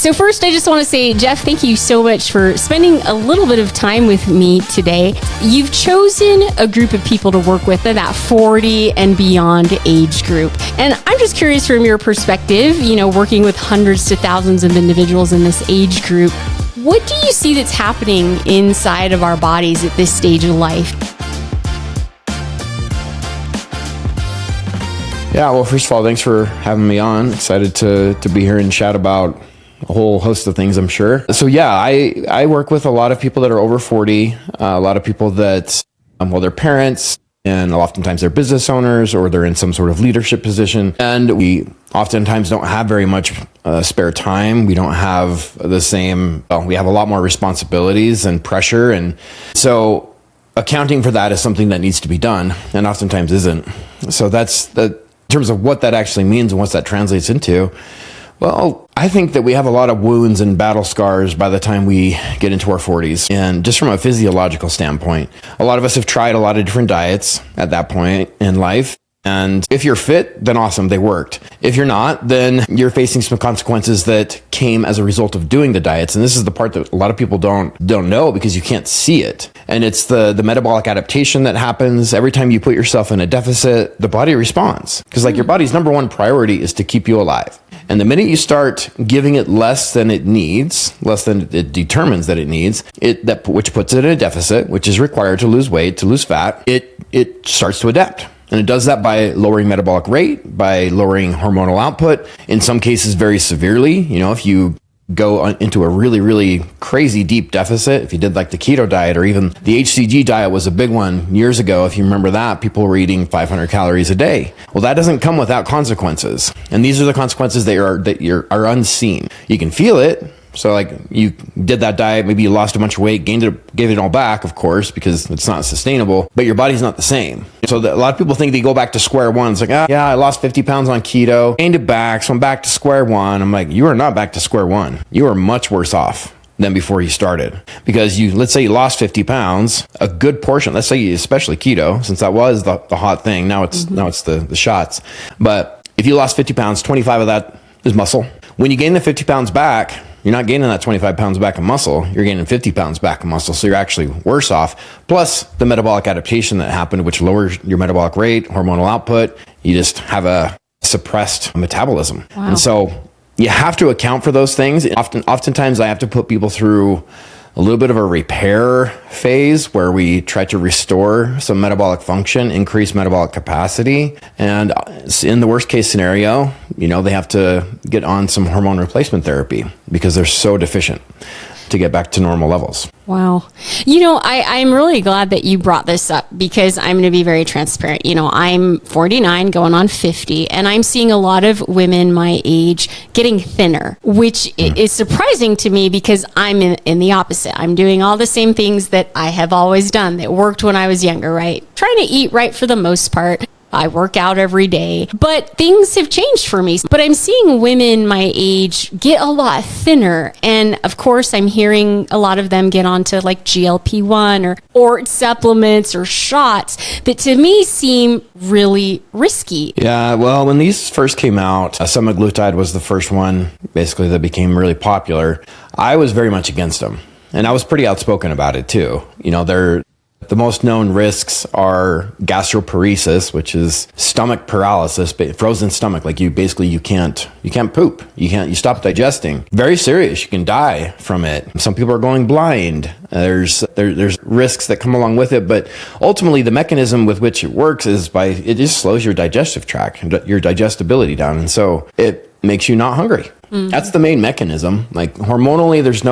So first, I just want to say, Jeff, thank you so much for spending a little bit of time with me today. You've chosen a group of people to work with in that 40 and beyond age group. And I'm just curious from your perspective, working with hundreds to thousands of individuals in this age group, what do you see that's happening inside of our bodies at this stage of life? Yeah, well, first of all, thanks for having me on. Excited to be here and chat about a whole host of things, I'm sure. So yeah, I work with a lot of people that are over 40, a lot of people that, they're parents, and oftentimes they're business owners, or they're in some sort of leadership position. And we oftentimes don't have very much spare time. We don't have we have a lot more responsibilities and pressure. And so accounting for that is something that needs to be done, and oftentimes isn't. So that's in terms of what that actually means and what that translates into. Well, I think that we have a lot of wounds and battle scars by the time we get into our 40s. And just from a physiological standpoint, a lot of us have tried a lot of different diets at that point in life. And if you're fit, then awesome, they worked. If you're not, then you're facing some consequences that came as a result of doing the diets. And this is the part that a lot of people don't know because you can't see it. And it's the metabolic adaptation that happens every time you put yourself in a deficit. The body responds because your body's number one priority is to keep you alive. And the minute you start giving it less than it needs, less than it determines that it needs, which puts it in a deficit, which is required to lose weight, to lose fat, it starts to adapt. And it does that by lowering metabolic rate, by lowering hormonal output, in some cases very severely. If you go into a really, really crazy deep deficit, if you did like the keto diet, or even the HCG diet was a big one years ago. If you remember that, people were eating 500 calories a day. Well, that doesn't come without consequences. And these are the consequences that are unseen. You can feel it. So you did that diet, maybe you lost a bunch of weight, gave it all back, of course, because it's not sustainable, but your body's not the same. So a lot of people think they go back to square one. It's yeah, I lost 50 pounds on keto, gained it back, so I'm back to square one. I'm like, you are not back to square one. You are much worse off than before you started. Because let's say you lost 50 pounds, a good portion, let's say especially keto, since that was the hot thing, now it's the shots. But if you lost 50 pounds, 25 of that is muscle. When you gain the 50 pounds back, you're not gaining that 25 pounds back of muscle. You're gaining 50 pounds back of muscle. So you're actually worse off. Plus the metabolic adaptation that happened, which lowers your metabolic rate, hormonal output. You just have a suppressed metabolism. Wow. And so you have to account for those things. Oftentimes I have to put people through a little bit of a repair phase where we try to restore some metabolic function, increase metabolic capacity. And in the worst case scenario, they have to get on some hormone replacement therapy because they're so deficient to get back to normal levels. Wow. I'm really glad that you brought this up because I'm going to be very transparent. I'm 49 going on 50, and I'm seeing a lot of women my age getting thinner, which is surprising to me because I'm in the opposite. I'm doing all the same things that I have always done that worked when I was younger, right? Trying to eat right for the most part. I work out every day, but things have changed for me. But I'm seeing women my age get a lot thinner. And of course, I'm hearing a lot of them get onto GLP-1 or supplements or shots that to me seem really risky. Yeah, well, when these first came out, semaglutide was the first one basically that became really popular. I was very much against them. And I was pretty outspoken about it too. The most known risks are gastroparesis, which is stomach paralysis, frozen stomach. You can't poop. You stop digesting. Very serious. You can die from it. Some people are going blind. There's risks that come along with it, but ultimately the mechanism with which it works is it just slows your digestive tract, your digestibility down. And so it makes you not hungry. Mm-hmm. That's the main mechanism. Hormonally, there's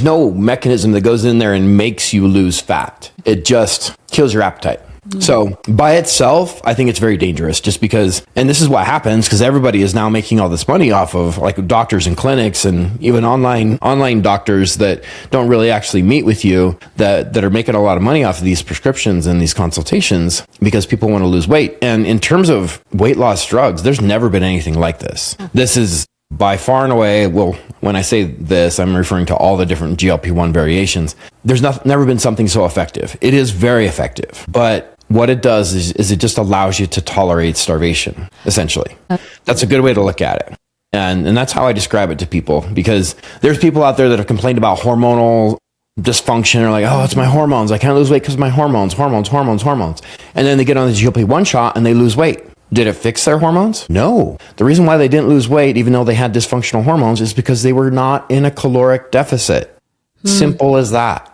no mechanism that goes in there and makes you lose fat. It just kills your appetite. Mm-hmm. So by itself, I think it's very dangerous just because, and this is what happens because everybody is now making all this money off of doctors and clinics and even online doctors that don't really actually meet with you that are making a lot of money off of these prescriptions and these consultations because people want to lose weight. And in terms of weight loss drugs, there's never been anything like this. This is by far and away, well, when I say this, I'm referring to all the different GLP-1 variations. There's never been something so effective. It is very effective, but what it does is it just allows you to tolerate starvation, essentially. That's a good way to look at it. And that's how I describe it to people, because there's people out there that have complained about hormonal dysfunction, or like, oh, it's my hormones. I can't lose weight because of my hormones. And then they get on the GLP-1 shot and they lose weight. Did it fix their hormones? No. The reason why they didn't lose weight, even though they had dysfunctional hormones, is because they were not in a caloric deficit. Simple as that.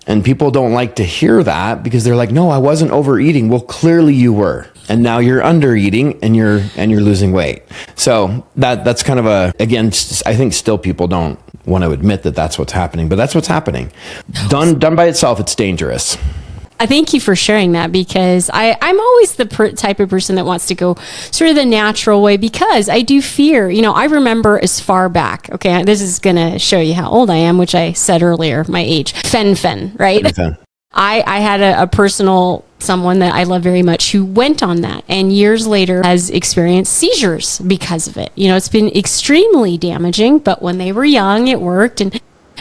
And people don't like to hear that because they're like, no, I wasn't overeating. Well, clearly you were. And now you're under eating and you're losing weight. So that's kind of again, I think still people don't want to admit that that's what's happening, but that's what's happening. Done by itself, it's dangerous. I thank you for sharing that, because I'm always the type of person that wants to go sort of the natural way, because I do fear, I remember as far back, okay, this is going to show you how old I am, which I said earlier, my age, fen, right? Okay. I had a personal someone that I love very much who went on that, and years later has experienced seizures because of it. It's been extremely damaging, but when they were young, it worked,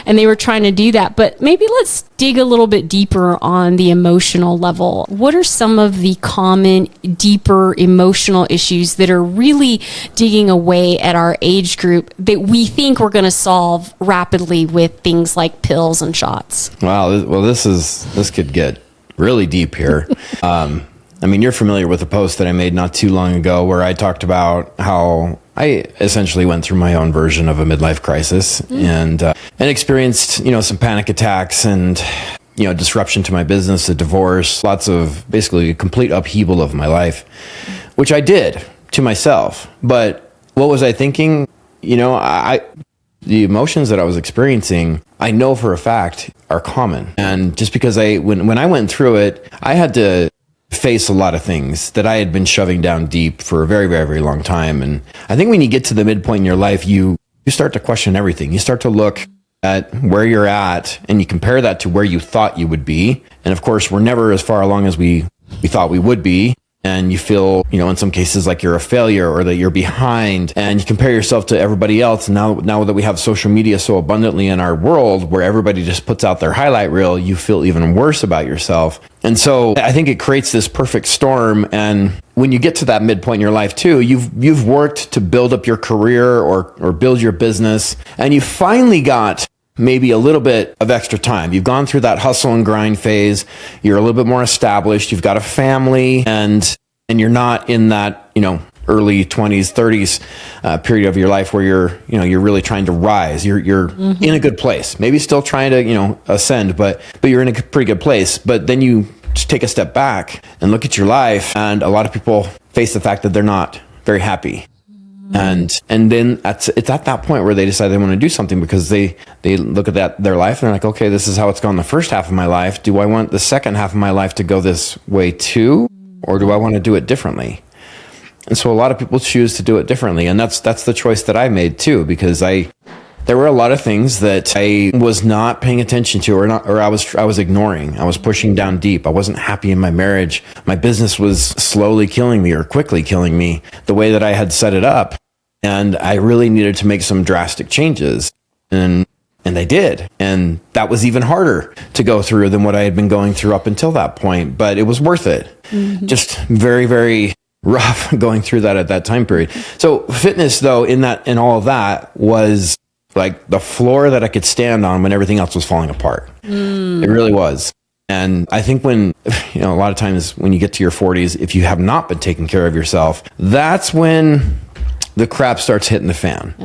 and they were trying to do that. But maybe let's dig a little bit deeper on the emotional level. What are some of the common, deeper emotional issues that are really digging away at our age group that we think we're going to solve rapidly with things like pills and shots? Wow. Well, this could get really deep here. You're familiar with a post that I made not too long ago where I talked about how I essentially went through my own version of a midlife crisis and experienced, some panic attacks and, disruption to my business, a divorce, lots of basically a complete upheaval of my life, which I did to myself. But what was I thinking? The emotions that I was experiencing, I know for a fact are common. And just because when I went through it, I had to face a lot of things that I had been shoving down deep for a very, very, very long time. And I think when you get to the midpoint in your life, you start to question everything. You start to look at where you're at and you compare that to where you thought you would be. And of course, we're never as far along as we thought we would be. And you feel, in some cases like you're a failure or that you're behind, and you compare yourself to everybody else. And now that we have social media so abundantly in our world where everybody just puts out their highlight reel, you feel even worse about yourself. And so I think it creates this perfect storm. And when you get to that midpoint in your life too, you've worked to build up your career or build your business, and you finally got maybe a little bit of extra time. You've gone through that hustle and grind phase. You're a little bit more established. You've got a family, and you're not in that, early 20s, 30s period of your life where you're really trying to rise. You're in a good place. Maybe still trying to, ascend, but you're in a pretty good place. But then you just take a step back and look at your life, and a lot of people face the fact that they're not very happy. And then it's at that point where they decide they want to do something, because they look at their life and they're like, okay, this is how it's gone the first half of my life. Do I want the second half of my life to go this way too? Or do I want to do it differently? And so a lot of people choose to do it differently. And that's the choice that I made too, because there were a lot of things that I was not paying attention to, or I was ignoring. I was pushing down deep. I wasn't happy in my marriage. My business was slowly killing me, or quickly killing me, the way that I had set it up. And I really needed to make some drastic changes. And I did. And that was even harder to go through than what I had been going through up until that point. But it was worth it. Mm-hmm. Just very, very rough going through that at that time period. So fitness, though, in all of that was like the floor that I could stand on when everything else was falling apart. It really was. And I think when, a lot of times when you get to your 40s, if you have not been taking care of yourself, that's when the crap starts hitting the fan.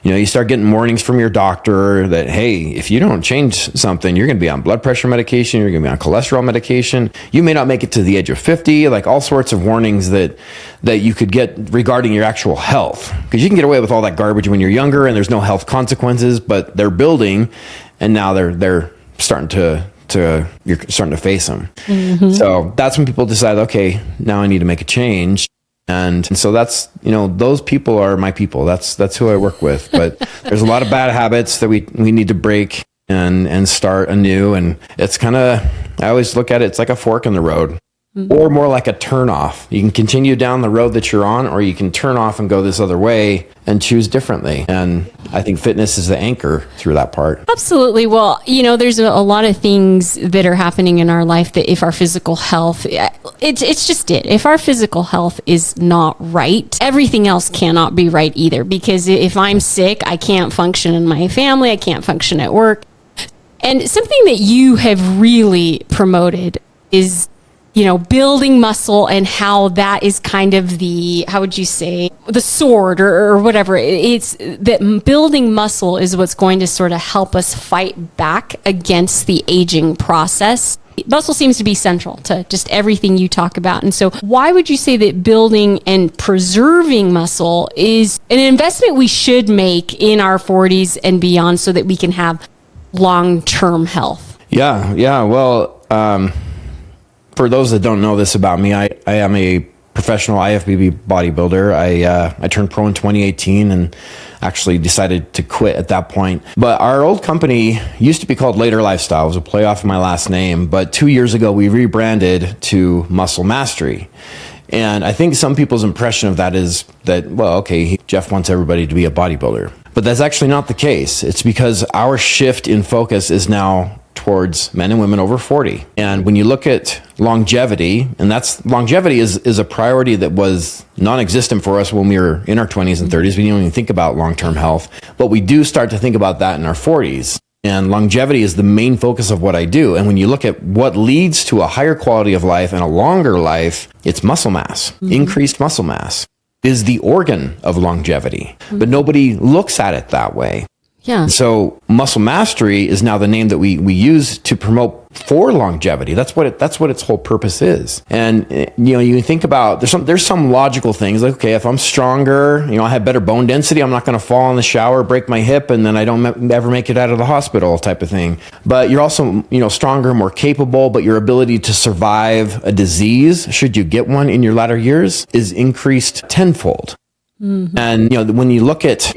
Yeah. You start getting warnings from your doctor that, hey, if you don't change something, you're going to be on blood pressure medication, you're going to be on cholesterol medication, you may not make it to the age of 50, like all sorts of warnings that you could get regarding your actual health. Because you can get away with all that garbage when you're younger and there's no health consequences, but they're building, and now they're starting to you're starting to face them. Mm-hmm. So that's when people decide, okay, now I need to make a change. And so that's, those people are my people. That's who I work with. But there's a lot of bad habits that we need to break and start anew. And it's I always look at it, it's like a fork in the road. or more like a turn off. You can continue down the road that you're on, or you can turn off and go this other way and choose differently. And I think fitness is the anchor through that part. Absolutely. Well, there's a lot of things that are happening in our life that if our physical health, it's just it. If our physical health is not right, everything else cannot be right either. Because if I'm sick, I can't function in my family, I can't function at work. And something that you have really promoted is building muscle, and how that is kind of the, how would you say, the sword or whatever. It's that building muscle is what's going to sort of help us fight back against the aging process. Muscle seems to be central to just everything you talk about. And so why would you say that building and preserving muscle is an investment we should make in our 40s and beyond so that we can have long-term health? Yeah. Well, for those that don't know this about me, I am a professional IFBB bodybuilder. I turned pro in 2018 and actually decided to quit at that point. But our old company used to be called Later Lifestyle. It was a play off of my last name. But 2 years ago, we rebranded to Muscle Mastery. And I think some people's impression of that is that, well, okay, Jeff wants everybody to be a bodybuilder. But that's actually not the case. It's because our shift in focus is now towards men and women over 40. And when you look at longevity, and longevity is a priority that was non-existent for us when we were in our 20s and 30s. We didn't even think about long-term health, but we do start to think about that in our 40s. And longevity is the main focus of what I do. And when you look at what leads to a higher quality of life and a longer life, it's muscle mass. Increased muscle mass is the organ of longevity, but nobody looks at it that way. Yeah. So Muscle Mastery is now the name that we use to promote for longevity. That's what its whole purpose is. And you think about there's some logical things like, okay, if I'm stronger, I have better bone density, I'm not going to fall in the shower, break my hip, and then I don't ever make it out of the hospital type of thing. But you're also stronger, more capable, but your ability to survive a disease, should you get one in your latter years, is increased tenfold. And when you look at,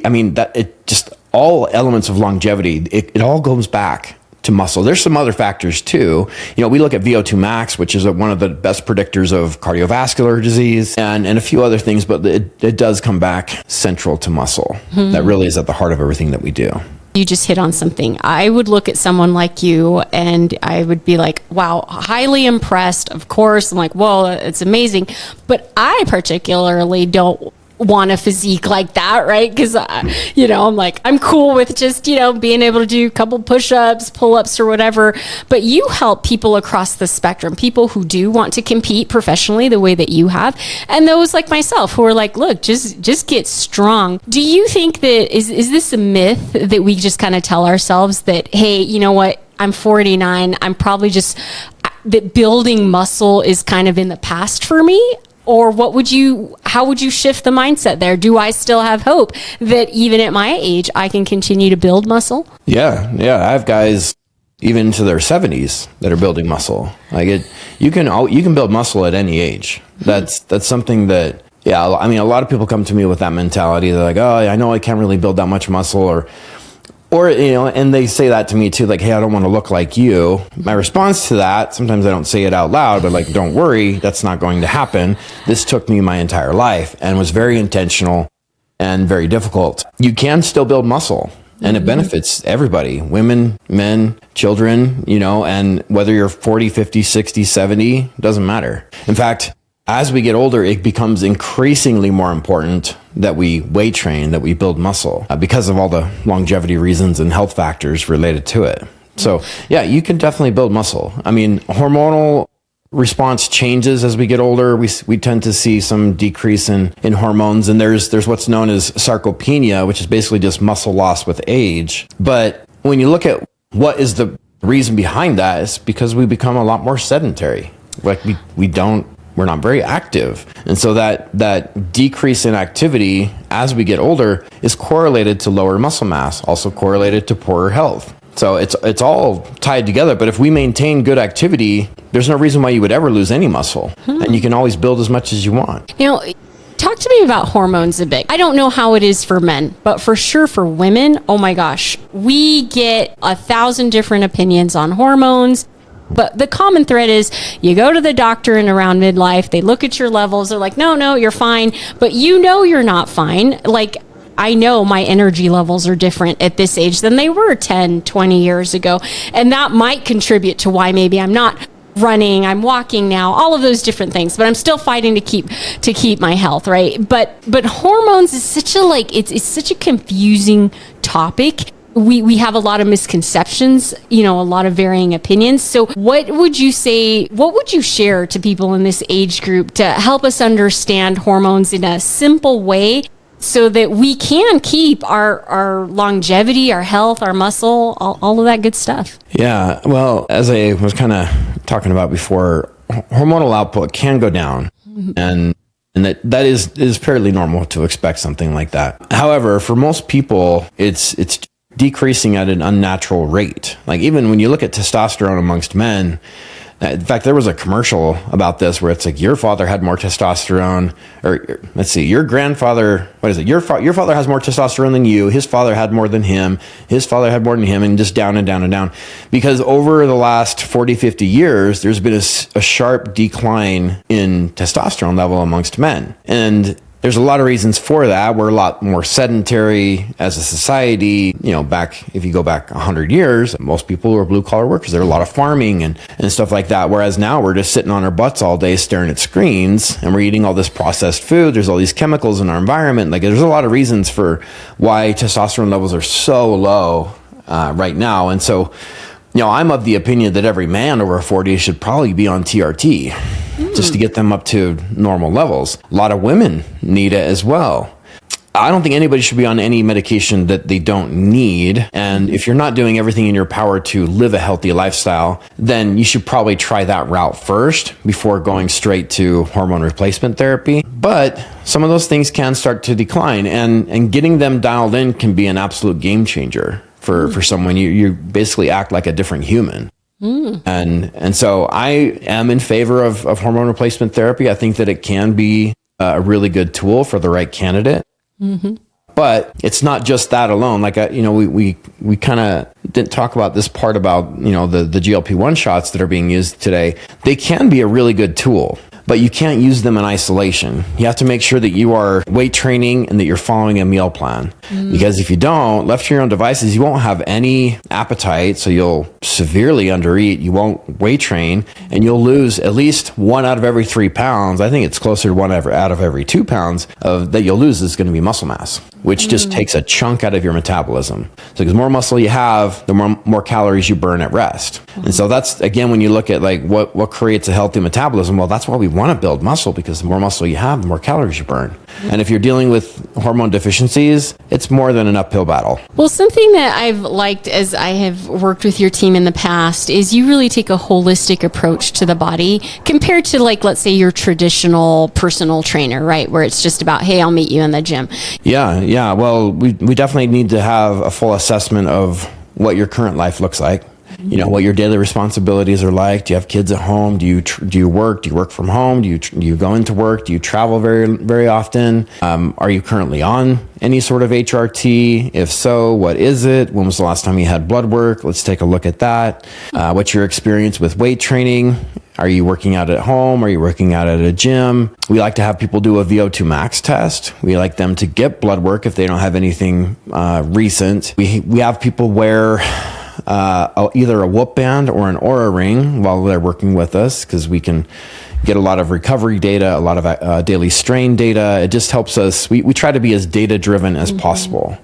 all elements of longevity, it all goes back to muscle. There's some other factors too. We look at VO2 max, which is one of the best predictors of cardiovascular disease, and a few other things, but it does come back central to muscle. That really is at the heart of everything that we do. You just hit on something. I would look at someone like you and I would be like, wow, highly impressed. Of course, I'm like, whoa, it's amazing. But I particularly don't want a physique like that, right? Because I'm like, I'm cool with just being able to do a couple push-ups, pull-ups, or whatever. But you help people across the spectrum, people who do want to compete professionally the way that you have, and those like myself who are like, look, just get strong. Do you think that is this a myth that we just kind of tell ourselves that, hey, you know what, I'm 49, I'm probably just that building muscle is kind of in the past for me? Or how would you shift the mindset there? Do I still have hope that even at my age, I can continue to build muscle? Yeah. I have guys even into their 70s that are building muscle. You can build muscle at any age. That's something that, a lot of people come to me with that mentality. They're like, oh, I know I can't really build that much muscle, or and they say that to me too, like, hey, I don't want to look like you. My response to that, sometimes I don't say it out loud, but like, don't worry, that's not going to happen. This took me my entire life and was very intentional and very difficult. You can still build muscle, and it benefits everybody, women, men, children, and whether you're 40, 50, 60, 70, doesn't matter. In fact, as we get older, it becomes increasingly more important that we weight train, that we build muscle because of all the longevity reasons and health factors related to it. So you can definitely build muscle. Hormonal response changes as we get older. We tend to see some decrease in hormones, and there's what's known as sarcopenia, which is basically just muscle loss with age. But when you look at what is the reason behind that, it's because we become a lot more sedentary. Like we're not very active. And so that decrease in activity as we get older is correlated to lower muscle mass, also correlated to poorer health. So it's all tied together. But if we maintain good activity, there's no reason why you would ever lose any muscle. And you can always build as much as you want. Talk to me about hormones a bit. I don't know how it is for men, but for sure for women, oh my gosh, we get 1,000 different opinions on hormones. But the common thread is you go to the doctor in around midlife, they look at your levels, they're like, no, you're fine. But you're not fine. Like, I know my energy levels are different at this age than they were 10, 20 years ago. And that might contribute to why maybe I'm not running, I'm walking now, all of those different things, but I'm still fighting to keep my health, right? But hormones is such a it's such a confusing topic. We have a lot of misconceptions, a lot of varying opinions. So what would you share to people in this age group to help us understand hormones in a simple way so that we can keep our longevity, our health, our muscle, all of that good stuff? Yeah, well, as I was kind of talking about before, hormonal output can go down, and that is fairly normal to expect something like that. However, for most people, it's decreasing at an unnatural rate. Like, even when you look at testosterone amongst men, in fact, there was a commercial about this where it's like, your father had more testosterone, or let's see, your grandfather, what is it? Your father has more testosterone than you. His father had more than him. His father had more than him, and just down and down and down. Because over the last 40, 50 years, there's been a sharp decline in testosterone level amongst men. And there's a lot of reasons for that. We're a lot more sedentary as a society. If you go back 100 years, most people were blue collar workers. There were a lot of farming and stuff like that. Whereas now we're just sitting on our butts all day staring at screens, and we're eating all this processed food. There's all these chemicals in our environment. Like, there's a lot of reasons for why testosterone levels are so low right now. And so, I'm of the opinion that every man over 40 should probably be on TRT just to get them up to normal levels. A lot of women need it as well. I don't think anybody should be on any medication that they don't need. And if you're not doing everything in your power to live a healthy lifestyle, then you should probably try that route first before going straight to hormone replacement therapy. But some of those things can start to decline, and getting them dialed in can be an absolute game changer for someone. You basically act like a different human. And so I am in favor of hormone replacement therapy. I think that it can be a really good tool for the right candidate. But it's not just that alone. Like, we kind of didn't talk about this part about, the GLP-1 shots that are being used today. They can be a really good tool, but you can't use them in isolation. You have to make sure that you are weight training and that you're following a meal plan. Because if you don't, left to your own devices, you won't have any appetite. So you'll severely undereat. You won't weight train, and you'll lose at least 1 out of every 3 pounds. I think it's closer to 1 out of every 2 pounds that you'll lose is going to be muscle mass, which just takes a chunk out of your metabolism. So because more muscle you have, the more calories you burn at rest. And so that's, again, when you look at like what creates a healthy metabolism, well, that's why we want to build muscle, because the more muscle you have, the more calories you burn. And if you're dealing with hormone deficiencies, it's more than an uphill battle. Well, something that I've liked as I have worked with your team in the past is you really take a holistic approach to the body compared to, like, let's say your traditional personal trainer, right? Where it's just about, hey, I'll meet you in the gym. Yeah. Well, we definitely need to have a full assessment of what your current life looks like. What your daily responsibilities are like. Do you have kids at home? Do you work? Do you work from home? Do you go into work? Do you travel very, very often? Are you currently on any sort of HRT? If so, what is it? When was the last time you had blood work? Let's take a look at that. What's your experience with weight training? Are you working out at home? Are you working out at a gym? We like to have people do a VO2 max test. We like them to get blood work if they don't have anything recent. We have people wear either a Whoop band or an Aura ring while they're working with us, because we can get a lot of recovery data, a lot of daily strain data. It just helps us. We try to be as data driven as possible.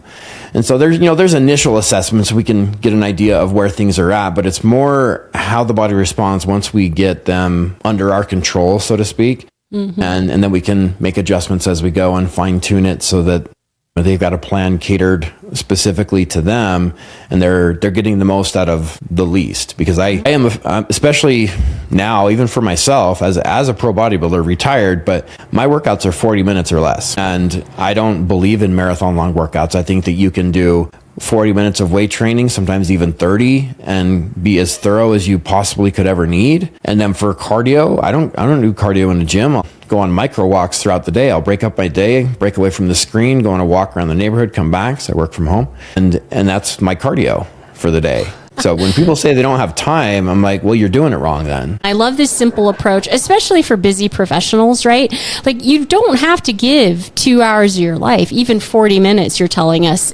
And so there's initial assessments. We can get an idea of where things are at, but it's more how the body responds once we get them under our control, so to speak. And then we can make adjustments as we go and fine tune it so that they've got a plan catered specifically to them, and they're getting the most out of the least. Because I am, especially now, even for myself as a pro bodybuilder, retired, but my workouts are 40 minutes or less. And I don't believe in marathon long workouts. I think that you can do 40 minutes of weight training, sometimes even 30, and be as thorough as you possibly could ever need. And then for cardio, I don't do cardio in the gym. I'll go on micro walks throughout the day. I'll break up my day, break away from the screen, go on a walk around the neighborhood, come back, so I work from home. And that's my cardio for the day. So when people say they don't have time, I'm like, well, you're doing it wrong then. I love this simple approach, especially for busy professionals, right? Like you don't have to give 2 hours of your life. Even 40 minutes, you're telling us,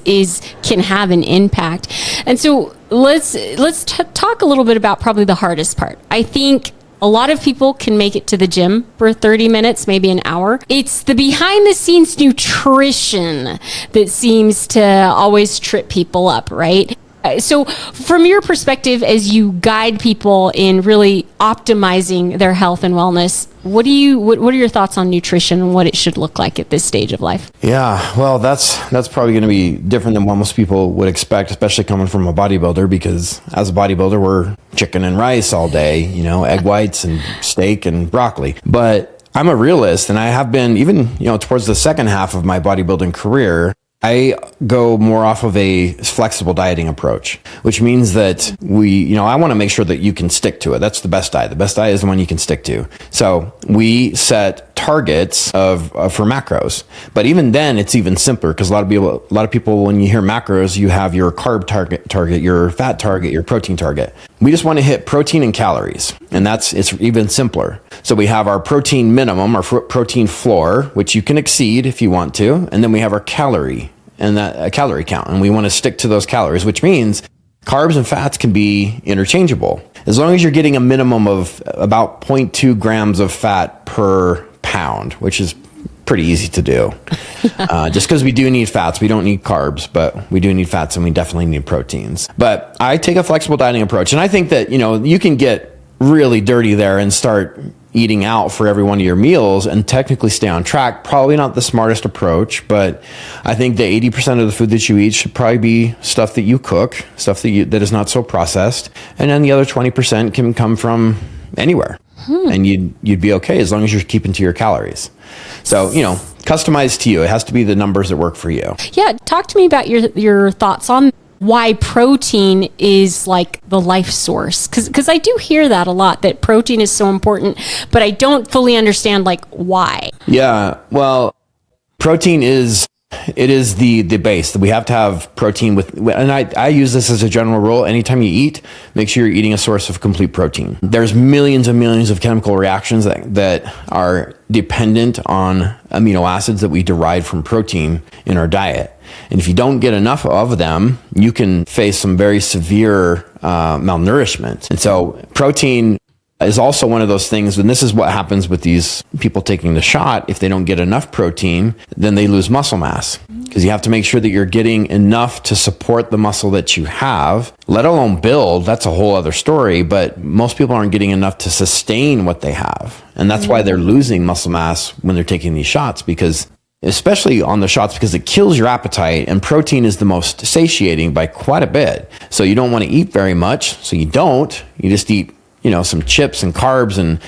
can have an impact. And so let's talk a little bit about probably the hardest part. I think a lot of people can make it to the gym for 30 minutes, maybe an hour. It's the behind the scenes nutrition that seems to always trip people up, right? So from your perspective, as you guide people in really optimizing their health and wellness, what are your thoughts on nutrition and what it should look like at this stage of life? Yeah, well, that's probably going to be different than what most people would expect, especially coming from a bodybuilder, because as a bodybuilder, we're chicken and rice all day, egg whites and steak and broccoli. But I'm a realist, and I have been even, towards the second half of my bodybuilding career, I go more off of a flexible dieting approach, which means that I want to make sure that you can stick to it. That's the best diet. The best diet is the one you can stick to. So we set targets for macros, but even then it's even simpler because a lot of people, when you hear macros, you have your carb target, your fat target, your protein target. We just want to hit protein and calories, and it's even simpler. So we have our protein minimum, our protein floor, which you can exceed if you want to, and then we have our calorie and that calorie count, and we want to stick to those calories, which means carbs and fats can be interchangeable as long as you're getting a minimum of about 0.2 grams of fat per pound, which is pretty easy to do. Just because we do need fats, we don't need carbs, but we do need fats and we definitely need proteins. But I take a flexible dieting approach, and I think that you can get really dirty there and start eating out for every one of your meals and technically stay on track. Probably not the smartest approach, but I think that 80% of the food that you eat should probably be stuff that you cook, stuff that is not so processed, and then the other 20% can come from anywhere. And you'd be okay as long as you're keeping to your calories. So, customized to you. It has to be the numbers that work for you. Yeah, talk to me about your thoughts on why protein is like the life source. Because I do hear that a lot, that protein is so important, but I don't fully understand why. Yeah, well, protein is the base. We have to have protein and I use this as a general rule. Anytime you eat, make sure you're eating a source of complete protein. There's millions and millions of chemical reactions that are dependent on amino acids that we derive from protein in our diet. And if you don't get enough of them, you can face some very severe malnourishment. And so protein is also one of those things, and this is what happens with these people taking the shot. If they don't get enough protein, then they lose muscle mass, because you have to make sure that you're getting enough to support the muscle that you have, let alone build. That's a whole other story, but most people aren't getting enough to sustain what they have. And that's why they're losing muscle mass when they're taking these shots, because especially on the shots, because it kills your appetite, and protein is the most satiating by quite a bit. So you don't want to eat very much. So you just eat some chips and carbs and,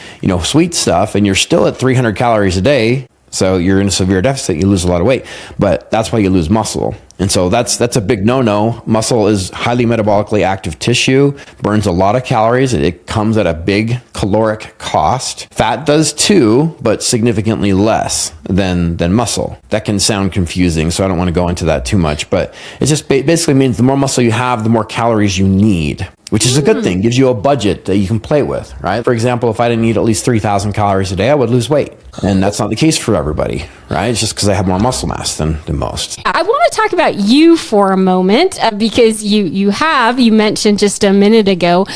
sweet stuff, and you're still at 300 calories a day. So you're in a severe deficit, you lose a lot of weight, but that's why you lose muscle. And so that's a big no-no. Muscle is highly metabolically active tissue, burns a lot of calories. It comes at a big caloric cost. Fat does too, but significantly less than muscle. That can sound confusing, so I don't want to go into that too much, but it just basically means the more muscle you have, the more calories you need, which is a good thing. Gives you a budget that you can play with, right? For example, if I didn't eat at least 3,000 calories a day, I would lose weight. And that's not the case for everybody, right? It's just because I have more muscle mass than most. I want to talk about you for a moment, because you mentioned just a minute ago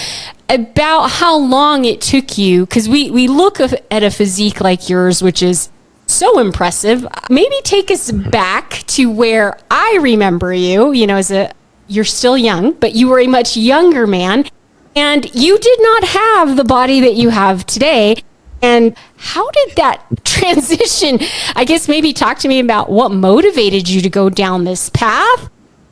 about how long it took you, because we look at a physique like yours, which is so impressive. Maybe take us back to where I remember you, you're still young, but you were a much younger man, and you did not have the body that you have today. And how did that transition? I guess maybe talk to me about what motivated you to go down this path.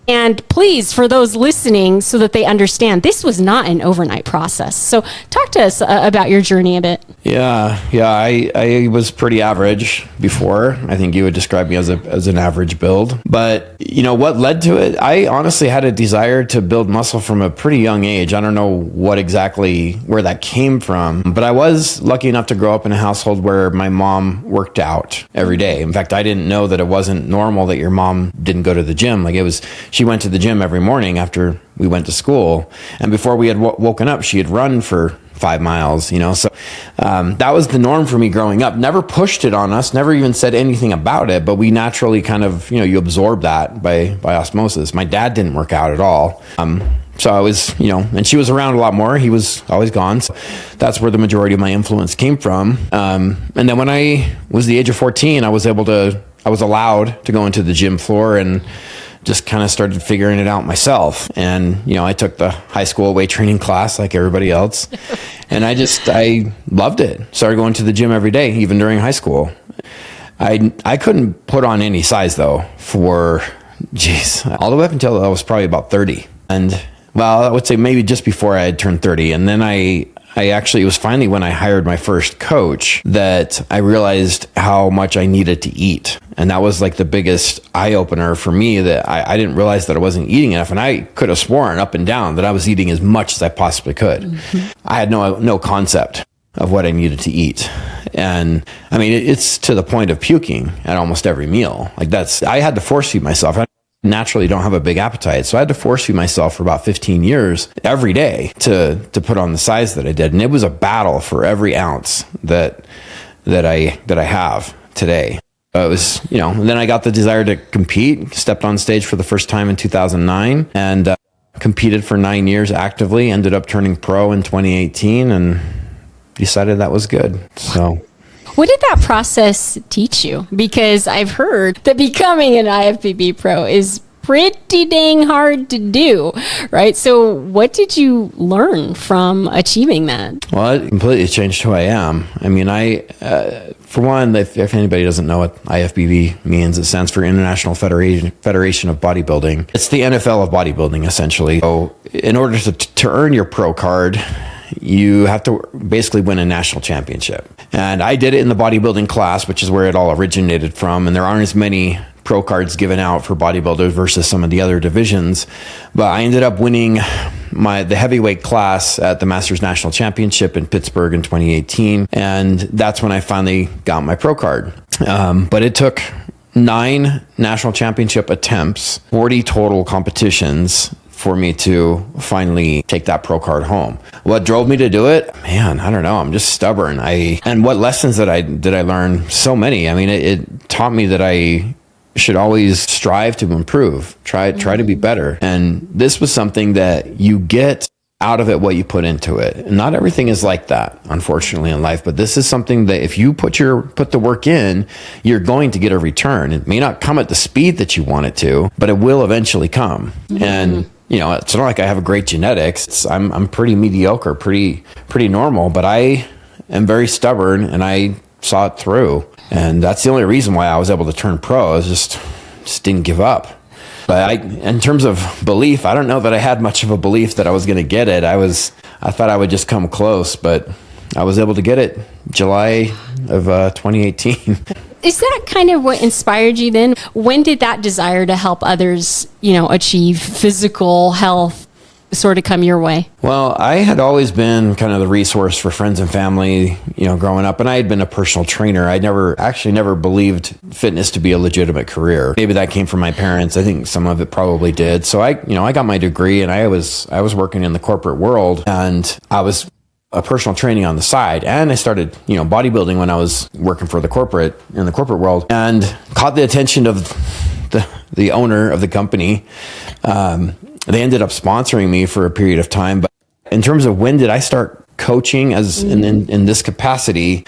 And please, for those listening, so that they understand, this was not an overnight process. So talk to us about your journey a bit. Yeah. I was pretty average before. I think you would describe me as an average build. But what led to it? I honestly had a desire to build muscle from a pretty young age. I don't know where that came from, but I was lucky enough to grow up in a household where my mom worked out every day. In fact, I didn't know that it wasn't normal that your mom didn't go to the gym. she went to the gym every morning after we went to school. And before we had woken up, she had run for 5 miles, you know. So that was the norm for me growing up. Never pushed it on us, never even said anything about it, but we naturally kind of, you know, you absorb that by osmosis. My dad didn't work out at all. So I was, you know, and she was around a lot more. He was always gone. So that's where the majority of my influence came from. And then when I was the age of 14, I was allowed to go into the gym floor and just kind of started figuring it out myself. And, you know, I took the high school weight training class like everybody else. And I loved it. Started going to the gym every day, even during high school. I couldn't put on any size though all the way up until I was probably about 30. And well, I would say maybe just before I had turned 30. And then I actually, it was finally when I hired my first coach that I realized how much I needed to eat. And that was like the biggest eye opener for me, that I didn't realize that I wasn't eating enough. And I could have sworn up and down that I was eating as much as I possibly could. Mm-hmm. I had no concept of what I needed to eat. And I mean, it's to the point of puking at almost every meal. Like I had to force feed myself. I naturally don't have a big appetite. So I had to force feed myself for about 15 years every day to put on the size that I did. And it was a battle for every ounce that I have today. It was, you know, and then I got the desire to compete, stepped on stage for the first time in 2009 and competed for 9 years actively, ended up turning pro in 2018 and decided that was good. So what did that process teach you? Because I've heard that becoming an IFBB Pro is pretty dang hard to do, right? So what did you learn from achieving that? Well, it completely changed who I am. I mean, for one, if anybody doesn't know what IFBB means, it stands for International Federation of Bodybuilding. It's the NFL of bodybuilding, essentially. So in order to earn your pro card, you have to basically win a national championship. And I did it in the bodybuilding class, which is where it all originated from. And there aren't as many pro cards given out for bodybuilders versus some of the other divisions. But I ended up winning the heavyweight class at the Masters National Championship in Pittsburgh in 2018. And that's when I finally got my pro card. But it took 9 national championship attempts, 40 total competitions for me to finally take that pro card home. What drove me to do it? Man, I don't know. I'm just stubborn. And what lessons did I learn? So many. I mean, it taught me that I should always strive to improve, try to be better. And this was something that you get out of it what you put into it. And not everything is like that, unfortunately, in life. But this is something that if you put the work in, you're going to get a return. It may not come at the speed that you want it to, but it will eventually come. Mm-hmm. And you know, it's not like I have a great genetics. I'm pretty mediocre, pretty normal, but I am very stubborn and I saw it through. And that's the only reason why I was able to turn pro. I just didn't give up. But in terms of belief, I don't know that I had much of a belief that I was going to get it. I thought I would just come close, but I was able to get it July of 2018. Is that kind of what inspired you then? When did that desire to help others, you know, achieve physical health sort of come your way? Well, I had always been kind of the resource for friends and family, you know, growing up, and I had been a personal trainer. I never believed fitness to be a legitimate career. Maybe that came from my parents. I think some of it probably did. So I got my degree and I was working in the corporate world and I was a personal training on the side, and I started, you know, bodybuilding when I was working for in the corporate world, and caught the attention of the owner of the company. They ended up sponsoring me for a period of time, but in terms of when did I start coaching as in this capacity,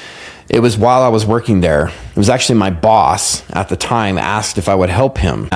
it was while I was working there. It was actually my boss at the time asked if I would help him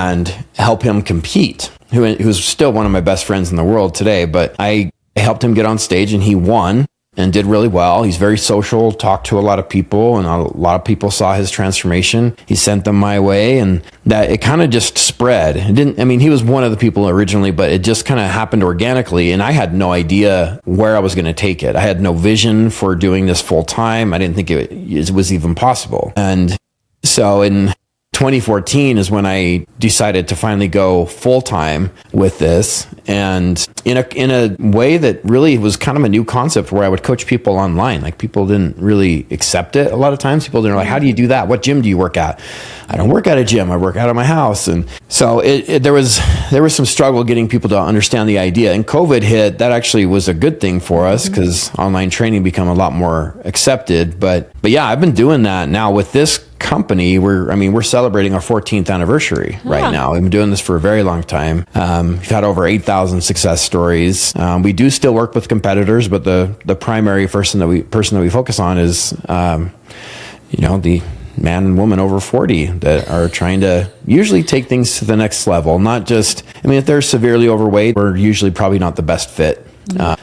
compete, who's still one of my best friends in the world today, but I helped him get on stage and he won and did really well. He's very social, talked to a lot of people, and a lot of people saw his transformation. He sent them my way, and that it kind of just spread. He was one of the people originally, but it just kind of happened organically, and I had no idea where I was going to take it. I had no vision for doing this full time. I didn't think it was even possible. And so in 2014 is when I decided to finally go full time with this, and in a way that really was kind of a new concept, where I would coach people online. Like, people didn't really accept it a lot of times. People didn't like, how do you do that? What gym do you work at? I don't work at a gym. I work out of my house. And so there was some struggle getting people to understand the idea. And COVID hit. That actually was a good thing for us, because online training became a lot more accepted. But yeah, I've been doing that now with this company. We're celebrating our 14th anniversary right now. We've been doing this for a very long time. We've had over 8,000 success stories. We do still work with competitors, but the primary person that we focus on is, the man and woman over 40 that are trying to usually take things to the next level. Not just, if they're severely overweight, we're usually probably not the best fit.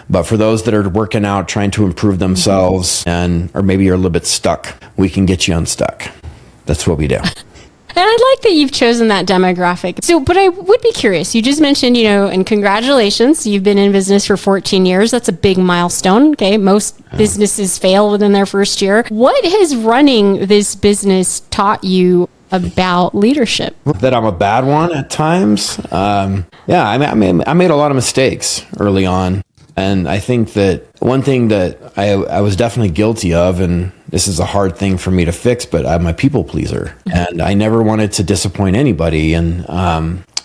But for those that are working out, trying to improve themselves, or maybe you're a little bit stuck, we can get you unstuck. That's what we do. And I like that you've chosen that demographic. So, but I would be curious. You just mentioned, and congratulations, you've been in business for 14 years. That's a big milestone. Okay. Most businesses fail within their first year. What has running this business taught you about leadership? That I'm a bad one at times. I made a lot of mistakes early on. And I think that one thing that I was definitely guilty of, and this is a hard thing for me to fix, but I'm a people pleaser, and I never wanted to disappoint anybody. And,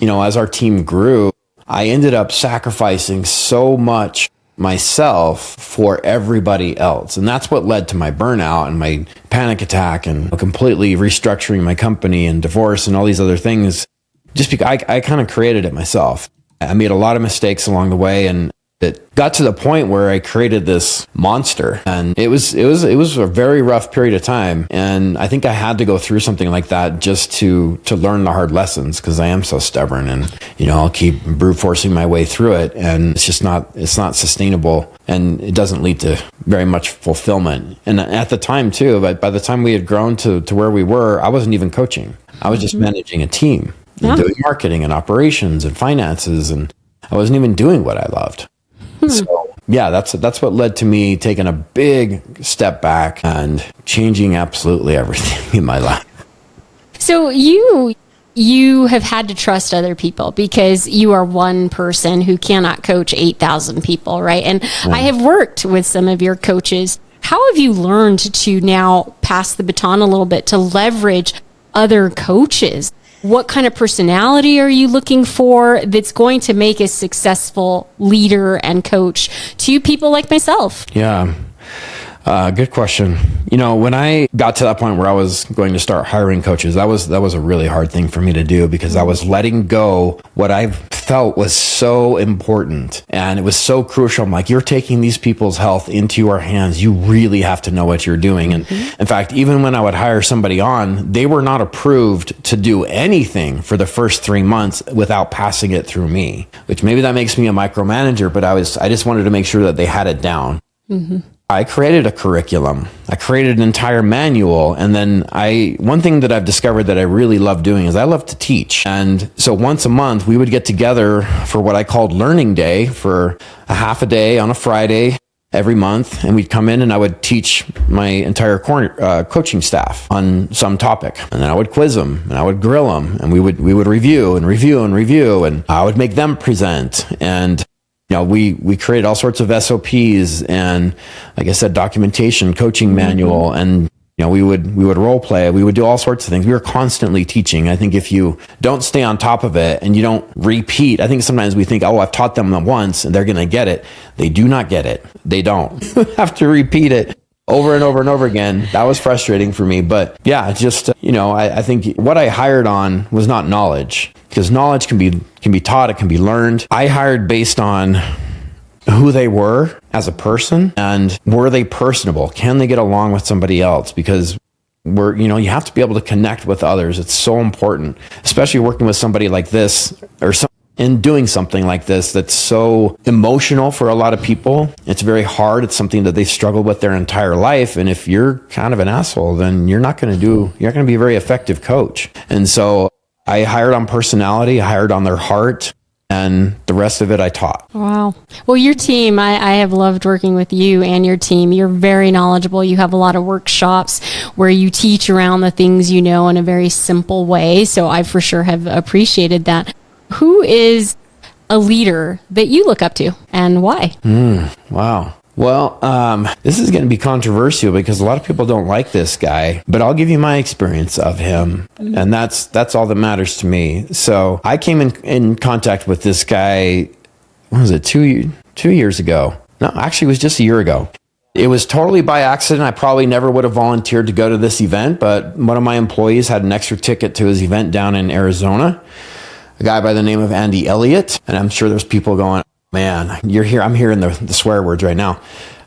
as our team grew, I ended up sacrificing so much myself for everybody else. And that's what led to my burnout and my panic attack and completely restructuring my company and divorce and all these other things. Just because I kind of created it myself. I made a lot of mistakes along the way, and it got to the point where I created this monster, and it was a very rough period of time. And I think I had to go through something like that just to learn the hard lessons, because I am so stubborn, and I'll keep brute forcing my way through it, and it's not sustainable, and it doesn't lead to very much fulfillment. And at the time too, but by the time we had grown to where we were, I wasn't even coaching. I was just managing a team and doing marketing and operations and finances, and I wasn't even doing what I loved. So yeah, that's what led to me taking a big step back and changing absolutely everything in my life. So you have had to trust other people, because you are one person who cannot coach 8,000 people, right? And I have worked with some of your coaches. How have you learned to now pass the baton a little bit to leverage other coaches? What kind of personality are you looking for that's going to make a successful leader and coach to people like myself? Yeah. Good question. When I got to that point where I was going to start hiring coaches, that was a really hard thing for me to do, because I was letting go what I felt was so important, and it was so crucial. I'm like, you're taking these people's health into your hands. You really have to know what you're doing. And in fact, even when I would hire somebody on, they were not approved to do anything for the first 3 months without passing it through me, which maybe that makes me a micromanager, but I just wanted to make sure that they had it down. I created a curriculum. I created an entire manual. And then one thing that I've discovered that I really love doing is I love to teach. And so once a month, we would get together for what I called Learning Day, for a half a day on a Friday every month. And we'd come in and I would teach my entire coaching staff on some topic. And then I would quiz them and I would grill them, and we would review and review and review. And I would make them present. And we created all sorts of SOPs and, like I said, documentation, coaching manual, and we would role play. We would do all sorts of things. We were constantly teaching. I think if you don't stay on top of it and you don't repeat, I think sometimes we think, I've taught them once and they're going to get it. They do not get it. They don't. You have to repeat it over and over and over again. That was frustrating for me. But yeah, just, I think what I hired on was not knowledge, because knowledge can be taught, it can be learned. I hired based on who they were as a person, and were they personable? Can they get along with somebody else? Because you have to be able to connect with others. It's so important, especially working with somebody like this, and doing something like this that's so emotional for a lot of people. It's very hard. It's something that they struggle with their entire life. And if you're kind of an asshole, then you're not going to be a very effective coach. And so I hired on personality. I hired on their heart. and the rest of it I taught. Wow. Well, your team, I have loved working with you and your team. You're very knowledgeable. You have a lot of workshops where you teach around the things you know in a very simple way. So I for sure have appreciated that. Who is a leader that you look up to and why? Wow. Well, this is going to be controversial because a lot of people don't like this guy, but I'll give you my experience of him. And that's all that matters to me. So I came in contact with this guy, what was it, two years ago? No, actually it was just a year ago. It was totally by accident. I probably never would have volunteered to go to this event, but one of my employees had an extra ticket to his event down in Arizona, a guy by the name of Andy Elliott. And I'm sure there's people going, man, you're here. I'm hearing the swear words right now.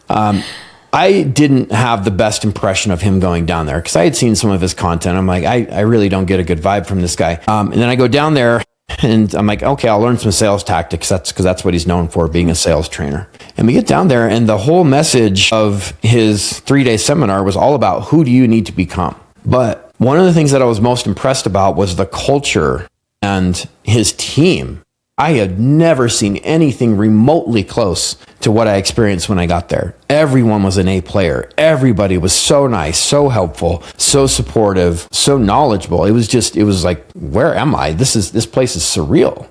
I didn't have the best impression of him going down there because I had seen some of his content. I'm like, I really don't get a good vibe from this guy. And then I go down there and I'm like, okay, I'll learn some sales tactics. Because that's what he's known for, being a sales trainer. And we get down there and the whole message of his 3-day seminar was all about who do you need to become. But one of the things that I was most impressed about was the culture and his team. I had never seen anything remotely close to what I experienced when I got there. Everyone was an A player. Everybody was so nice, so helpful, so supportive, so knowledgeable. It was like, where am I? This place is surreal.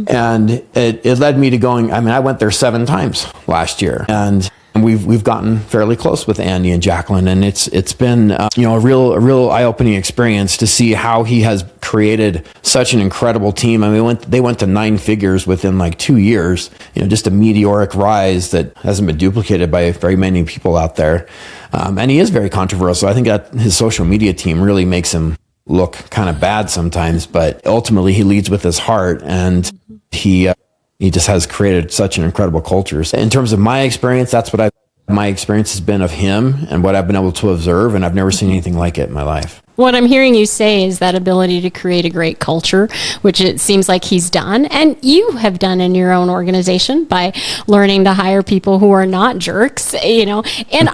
And it led me to going, I went there 7 times last year, and we've gotten fairly close with Andy and Jacqueline, and it's been a real eye-opening experience to see how he has created such an incredible team. They went to 9 figures within like 2 years. Just a meteoric rise that hasn't been duplicated by very many people out there. And he is very controversial. I think that his social media team really makes him look kind of bad sometimes, but ultimately he leads with his heart, and he just has created such an incredible culture. In terms of my experience, that's what my experience has been of him and what I've been able to observe, and I've never seen anything like it in my life. What I'm hearing you say is that ability to create a great culture, which it seems like he's done, and you have done in your own organization by learning to hire people who are not jerks, and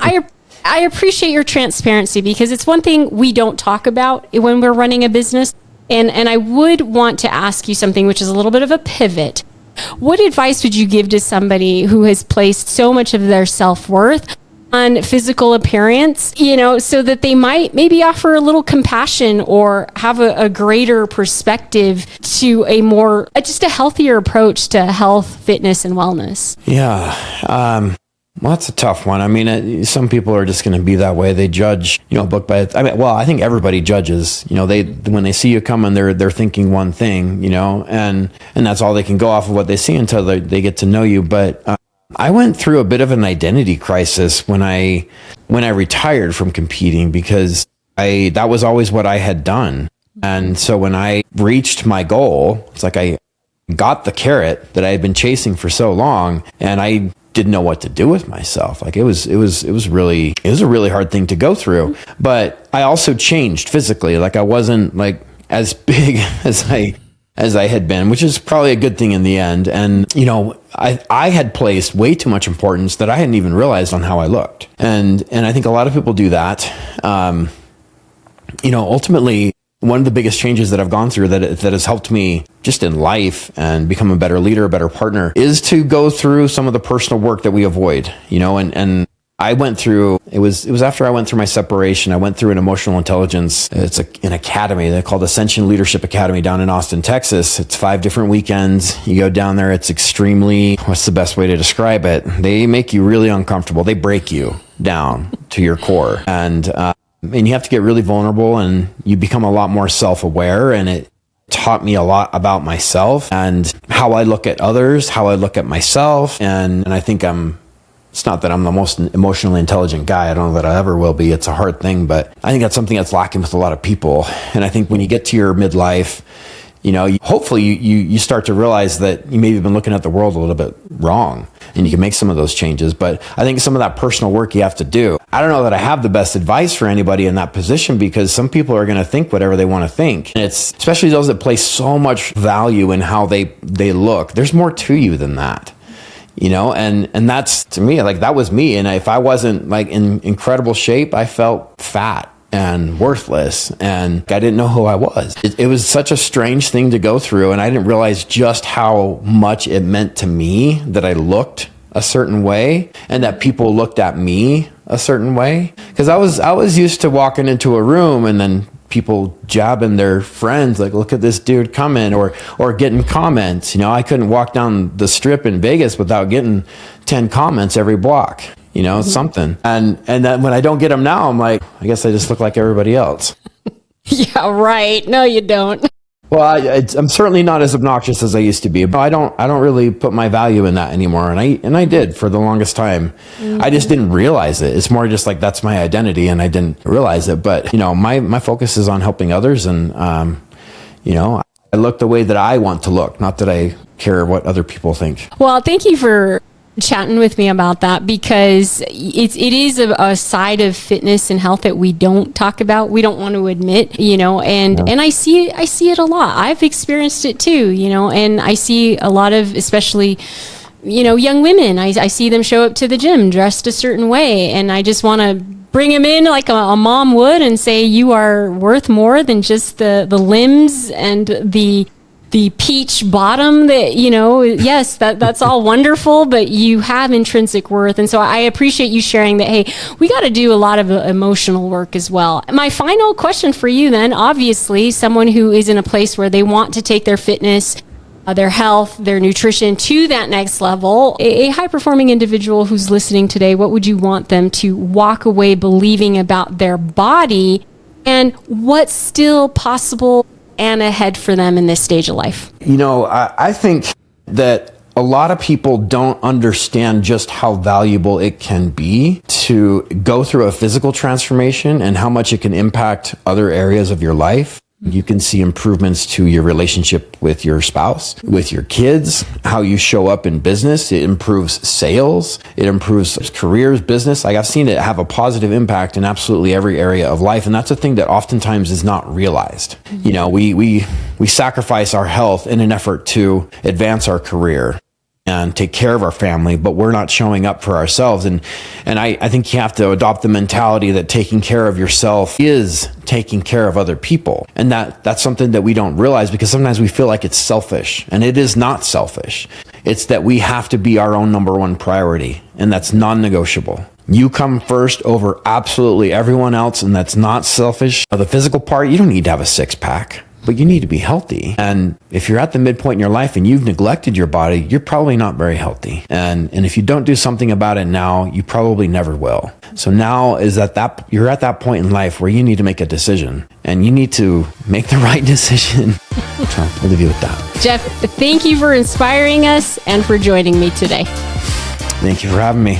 I appreciate your transparency because it's one thing we don't talk about when we're running a business. And I would want to ask you something which is a little bit of a pivot. What advice would you give to somebody who has placed so much of their self-worth on physical appearance, so that they might maybe offer a little compassion or have a greater perspective to just a healthier approach to health, fitness, and wellness? Yeah. Well, that's a tough one. Some people are just going to be that way. They judge, a book by I think everybody judges. When they see you coming, they're thinking one thing, and that's all they can go off of what they see until they get to know you. But I went through a bit of an identity crisis when I retired from competing because that was always what I had done. And so when I reached my goal, it's like I got the carrot that I had been chasing for so long, and I didn't know what to do with myself. Like it was a really hard thing to go through. But I also changed physically. Like I wasn't like as big as I had been, which is probably a good thing in the end. And I had placed way too much importance that I hadn't even realized on how I looked. And I think a lot of people do that. Ultimately, one of the biggest changes that I've gone through that has helped me just in life and become a better leader, a better partner, is to go through some of the personal work that we avoid, and I went through, it was after I went through my separation, I went through an emotional intelligence. It's an academy. They're called Ascension Leadership Academy down in Austin, Texas. It's 5 different weekends. You go down there. It's extremely, what's the best way to describe it? They make you really uncomfortable. They break you down to your core. And you have to get really vulnerable, and you become a lot more self-aware, and it taught me a lot about myself and how I look at others, how I look at myself. And I think it's not that I'm the most emotionally intelligent guy. I don't know that I ever will be. It's a hard thing, but I think that's something that's lacking with a lot of people. And I think when you get to your midlife, hopefully you start to realize that you maybe have been looking at the world a little bit wrong, and you can make some of those changes. But I think some of that personal work you have to do. I don't know that I have the best advice for anybody in that position, because some people are going to think whatever they want to think. And it's especially those that place so much value in how they look. There's more to you than that. And that's, to me, like that was me. And if I wasn't like in incredible shape, I felt fat. and worthless, and I didn't know who I was. It was such a strange thing to go through, and I didn't realize just how much it meant to me that I looked a certain way and that people looked at me a certain way. Because I was used to walking into a room and then people jabbing their friends, like, look at this dude coming, or getting comments. I couldn't walk down the strip in Vegas without getting 10 comments every block. Something. And then when I don't get them now, I'm like, I guess I just look like everybody else. Yeah, right. No, you don't. Well, I'm certainly not as obnoxious as I used to be. But I don't really put my value in that anymore, and I did for the longest time. I just didn't realize it. It's more just like that's my identity, and I didn't realize it. But my focus is on helping others, and I look the way that I want to look, not that I care what other people think. Well, thank you for chatting with me about that, because it is a side of fitness and health that we don't talk about, we don't want to admit, and I see it a lot. I've experienced it too, and I see a lot of, especially young women, I see them show up to the gym dressed a certain way, and I just want to bring them in like a mom would and say, you are worth more than just the limbs and the peach bottom that, yes, that's all wonderful, but you have intrinsic worth. And so I appreciate you sharing that. Hey, we got to do a lot of emotional work as well. My final question for you then, obviously someone who is in a place where they want to take their fitness, their health, their nutrition to that next level, a high-performing individual who's listening today, what would you want them to walk away believing about their body, and what's still possible and ahead for them in this stage of life? I think that a lot of people don't understand just how valuable it can be to go through a physical transformation and how much it can impact other areas of your life. You can see improvements to your relationship with your spouse, with your kids, how you show up in business. It improves sales. It improves careers, business. Like, I've seen it have a positive impact in absolutely every area of life. And that's a thing that oftentimes is not realized. We sacrifice our health in an effort to advance our career and take care of our family, but we're not showing up for ourselves. And I think you have to adopt the mentality that taking care of yourself is taking care of other people. And that's something that we don't realize, because sometimes we feel like it's selfish, and it is not selfish. It's that we have to be our own number one priority, and that's non-negotiable. You come first over absolutely everyone else, and that's not selfish. The physical part, you don't need to have a six-pack, but you need to be healthy. And if you're at the midpoint in your life and you've neglected your body, you're probably not very healthy. And if you don't do something about it now, you probably never will. So now is that you're at that point in life where you need to make a decision, and you need to make the right decision. So I'll leave you with that. Jeff, thank you for inspiring us and for joining me today. Thank you for having me.